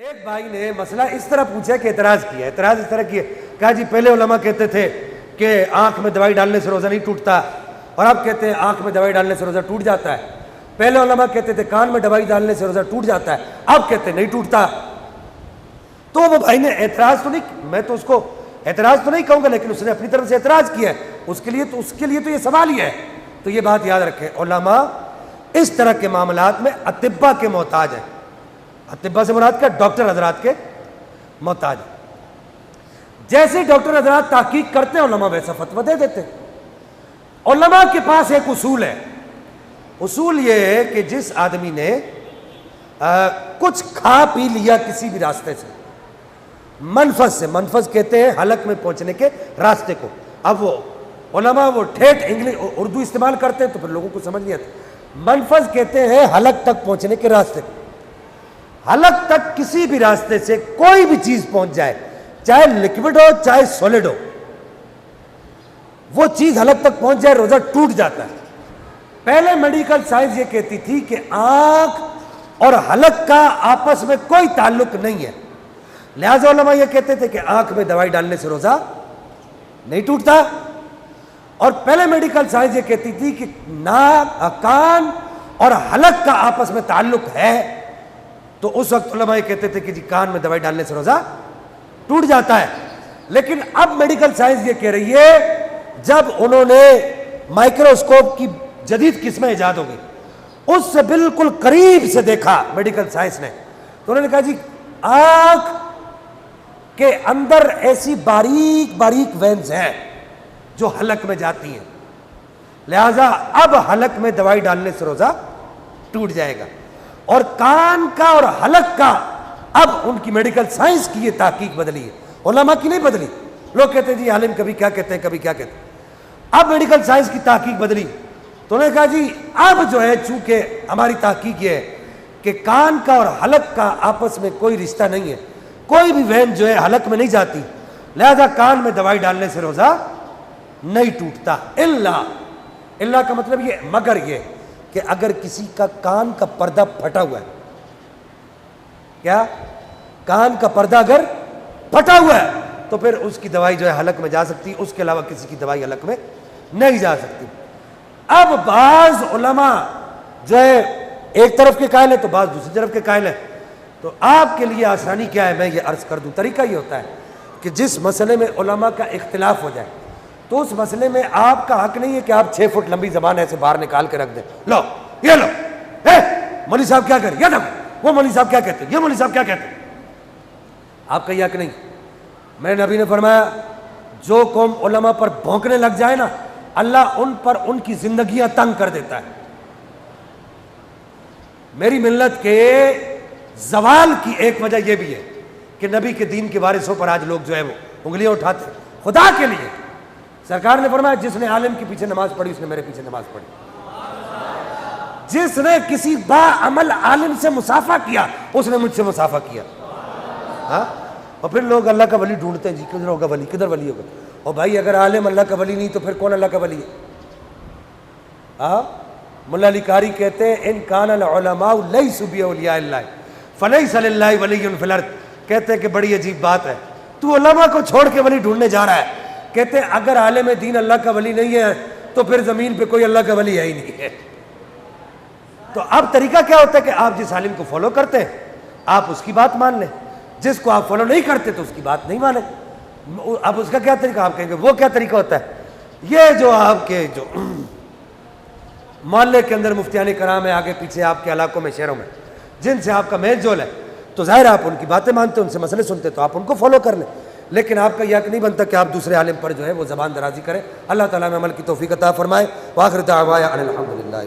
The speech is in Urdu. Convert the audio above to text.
ایک بھائی نے مسئلہ اس طرح پوچھا کہ اعتراض اس طرح کیا، کہا جی پہلے علماء کہتے تھے کہ آنکھ میں دوائی ڈالنے سے روزہ نہیں ٹوٹتا، اور اب کہتے ہیں آنکھ میں دوائی ڈالنے سے روزہ ٹوٹ جاتا ہے۔ پہلے علماء کہتے تھے کان میں دوائی ڈالنے سے روزہ ٹوٹ جاتا ہے، اب کہتے ہیں نہیں ٹوٹتا۔ تو وہ بھائی نے اعتراض تو نہیں، میں تو اس کو اعتراض تو نہیں کہوں گا، لیکن اس نے اپنی طرف سے اعتراض کیا ہے، اس کے لیے تو یہ سوال ہی ہے۔ تو یہ بات یاد رکھیں، علماء اس طرح کے معاملات میں اطباء کے محتاج ہیں۔ اطباء سے مراد کیا؟ ڈاکٹر حضرات کے محتاج ہیں۔ جیسے ڈاکٹر حضرات تحقیق کرتے ہیں علماء ویسا فتویٰ دے دیتے ہیں۔ علماء کے پاس ایک اصول ہے، اصول یہ ہے کہ جس آدمی نے کچھ کھا پی لیا کسی بھی راستے سے، منفذ کہتے ہیں حلق میں پہنچنے کے راستے کو۔ اب وہ علماء وہ ٹھیٹھ اردو استعمال کرتے ہیں تو پھر لوگوں کو سمجھ نہیں آتا۔ منفذ کہتے ہیں حلق تک پہنچنے کے راستے کو۔ حلق تک کسی بھی راستے سے کوئی بھی چیز پہنچ جائے، چاہے لکوڈ ہو چاہے سولڈ ہو، وہ چیز حلق تک پہنچ جائے روزہ ٹوٹ جاتا ہے۔ پہلے میڈیکل سائنس یہ کہتی تھی کہ آنکھ اور حلق کا آپس میں کوئی تعلق نہیں ہے، لہذا علماء یہ کہتے تھے کہ آنکھ میں دوائی ڈالنے سے روزہ نہیں ٹوٹتا۔ اور پہلے میڈیکل سائنس یہ کہتی تھی کہ ناک، کان اور حلق کا آپس میں تعلق ہے، تو اس وقت علماء یہ کہتے تھے کہ جی کان میں دوائی ڈالنے سے روزہ ٹوٹ جاتا ہے۔ لیکن اب میڈیکل سائنس یہ کہہ رہی ہے، جب انہوں نے مائکروسکوپ کی جدید قسمیں ایجاد ہو گئی، اس سے بالکل قریب سے دیکھا میڈیکل سائنس نے، تو انہوں نے کہا جی آنکھ کے اندر ایسی باریک وینز ہیں جو حلق میں جاتی ہیں، لہذا اب حلق میں دوائی ڈالنے سے روزہ ٹوٹ جائے گا۔ اور کان کا اور حلق کا اب ان کی میڈیکل سائنس کی یہ تحقیق بدلی ہے، علماء کی نہیں بدلی۔ لوگ کہتے ہیں جی عالم کبھی کیا کہتے ہیں کبھی کیا کہتے ہیں، اب میڈیکل سائنس کی تحقیق بدلی، تو انہوں نے کہا جی اب جو ہے چونکہ ہماری تحقیق یہ ہے کہ کان کا اور حلق کا آپس میں کوئی رشتہ نہیں ہے، کوئی بھی وین جو ہے حلق میں نہیں جاتی، لہذا کان میں دوائی ڈالنے سے روزہ نہیں ٹوٹتا۔ اللہ کا مطلب یہ مگر یہ کہ اگر کسی کا کان کا پردہ پھٹا ہوا ہے، کیا کان کا پردہ اگر پھٹا ہوا ہے تو پھر اس کی دوائی جو ہے حلق میں جا سکتی، اس کے علاوہ کسی کی دوائی حلق میں نہیں جا سکتی۔ اب بعض علماء جو ہے ایک طرف کے قائل ہیں تو بعض دوسری طرف کے قائل ہیں، تو آپ کے لیے آسانی کیا ہے، میں یہ عرض کر دوں۔ طریقہ یہ ہوتا ہے کہ جس مسئلے میں علماء کا اختلاف ہو جائے تو اس مسئلے میں آپ کا حق نہیں ہے کہ آپ 6 فٹ لمبی زبان ایسے باہر نکال کے رکھ دیں، لو یہ لو، مولوی صاحب کیا کریں، یہ دیکھو وہ مولوی صاحب کیا کہتے ہیں، یہ مولوی صاحب کیا کہتے ہیں۔ آپ کا یہ حق نہیں۔ میرے نبی نے فرمایا جو قوم علماء پر بھونکنے لگ جائے نا، اللہ ان پر ان کی زندگیاں تنگ کر دیتا ہے۔ میری ملت کے زوال کی ایک وجہ یہ بھی ہے کہ نبی کے دین کے وارثوں پر آج لوگ جو ہے وہ انگلیاں اٹھاتے ہیں۔ خدا کے لیے سرکار نے فرمایا جس نے عالم کے پیچھے نماز پڑھی اس نے میرے پیچھے نماز پڑھی، جس نے کسی با عمل عالم سے مصافحہ کیا اس نے مجھ سے مصافحہ کیا۔ ہاں، اور پھر لوگ اللہ کا ولی ڈھونڈتے ہیں، جی کدھر ہوگا ولی، کدھر ولی ہوگا۔ اور بھائی اگر عالم اللہ کا ولی نہیں تو پھر کون اللہ کا ولی ہے؟ ہاں، مولا علی قاری کہتے ہیں ان کان العلماء لیسوا باولیاء اللہ فلیس للہ ولی فی الارض، کہتے ہیں کہ بڑی عجیب بات ہے، تو علماء کو چھوڑ کے ولی ڈھونڈنے جا رہا ہے۔ کہتے ہیں اگر عالم دین اللہ کا ولی نہیں ہے تو پھر زمین پہ کوئی اللہ کا ولی ہے ہی نہیں ہے۔ تو اب طریقہ کیا ہوتا ہے کہ آپ جس عالم کو فالو کرتے ہیں آپ اس کی بات مان لیں، جس کو آپ فالو نہیں کرتے تو اس کی بات نہیں مانیں۔ اب اس کا کیا طریقہ، آپ کہیں گے وہ کیا طریقہ ہوتا ہے؟ یہ جو آپ کے جو محلے کے اندر مفتیان کرام ہے، آگے پیچھے آپ کے علاقوں میں شہروں میں جن سے آپ کا میل جول ہے، تو ظاہر آپ ان کی باتیں مانتے، ان سے مسئلے سنتے، تو آپ ان کو فالو کر لیں، لیکن آپ کا یہ حق نہیں بنتا کہ آپ دوسرے عالم پر جو ہے وہ زبان درازی کریں۔ اللہ تعالیٰ میں عمل کی توفیق عطا فرمائے۔ وآخر دعوانا ان الحمد للہ۔